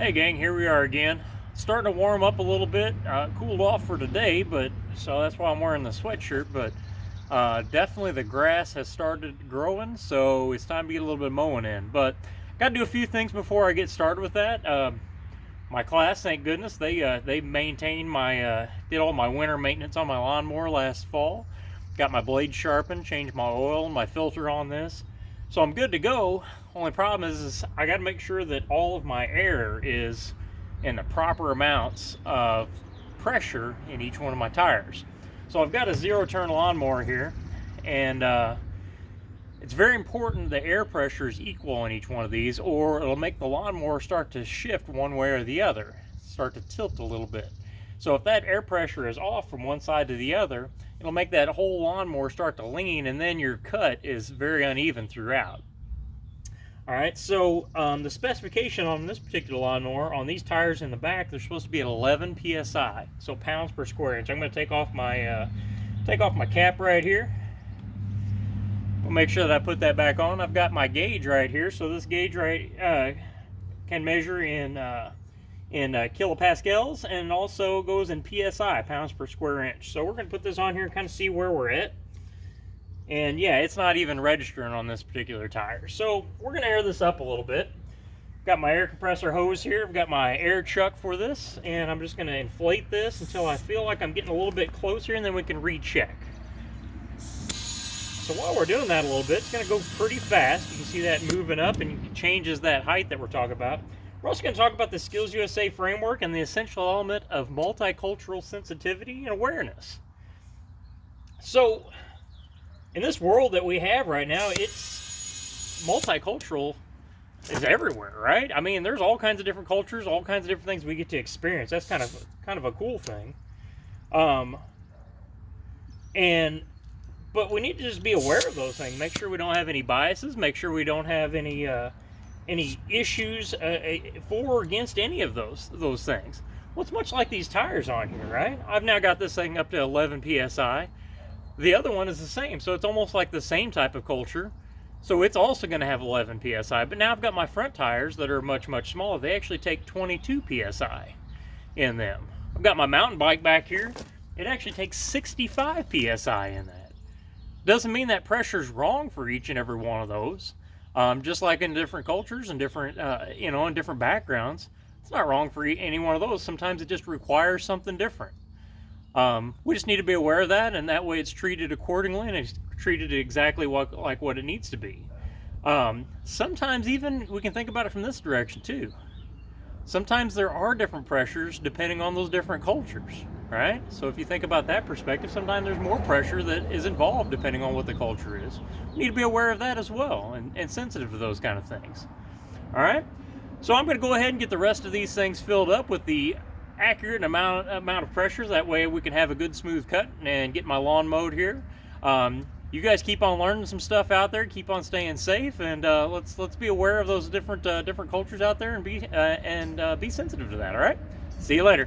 Hey gang, here we are again. Starting to warm up a little bit. Cooled off for today, but so that's why I'm wearing the sweatshirt. But definitely the grass has started growing, so it's time to get a little bit of mowing in. But got to do a few things before I get started with that. My class, thank goodness, they maintained my did all my winter maintenance on my lawnmower last fall. Got my blade sharpened, changed my oil and my filter on this. So I'm good to go. Only problem is I got to make sure that all of my air is in the proper amounts of pressure in each one of my tires. So I've got a zero-turn lawnmower here, and it's very important the air pressure is equal in each one of these, or it'll make the lawnmower start to shift one way or the other, start to tilt a little bit. So if that air pressure is off from one side to the other, it'll make that whole lawnmower start to lean, and then your cut is very uneven throughout. All right, so the specification on this particular lawnmower, on these tires in the back, they're supposed to be at 11 psi, so pounds per square inch. I'm going to take off my cap right here. We'll make sure that I put that back on. I've got my gauge right here, so this gauge can measure in kilopascals, and also goes in psi, pounds per square inch. So we're going to put this on here and kind of see where we're at. And yeah, it's not even registering on this particular tire. So we're going to air this up a little bit. Got my air compressor hose here. I've got my air chuck for this, and I'm just going to inflate this until I feel like I'm getting a little bit closer, and then we can recheck. So while we're doing that a little bit, it's going to go pretty fast. You can see that moving up, and it changes that height that we're talking about. We're also going to talk about the Skills USA framework and the essential element of multicultural sensitivity and awareness. So in this world that we have right now, it's multicultural is everywhere, right? I mean, there's all kinds of different cultures, all kinds of different things we get to experience. That's kind of a cool thing. But we need to just be aware of those things. Make sure we don't have any biases. Make sure we don't have any issues for or against any of those things. Well, it's much like these tires on here, right? I've now got this thing up to 11 psi. The other one is the same, so it's almost like the same type of culture. So it's also going to have 11 psi. But now I've got my front tires that are much, much smaller. They actually take 22 psi in them. I've got my mountain bike back here. It actually takes 65 psi in that. Doesn't mean that pressure's wrong for each and every one of those. Just like in different cultures and different, in different backgrounds, it's not wrong for any one of those. Sometimes it just requires something different. We just need to be aware of that, and that way it's treated accordingly, and it's treated exactly like what it needs to be. Sometimes even we can think about it from this direction too. Sometimes there are different pressures depending on those different cultures, right? So if you think about that perspective, sometimes there's more pressure that is involved depending on what the culture is. We need to be aware of that as well, and sensitive to those kind of things. All right? So I'm going to go ahead and get the rest of these things filled up with the accurate amount of pressure. That way we can have a good smooth cut and get my lawn mowed here. You guys keep on learning some stuff out there. Keep on staying safe, and let's be aware of those different cultures out there, and be sensitive to that. All right. See you later.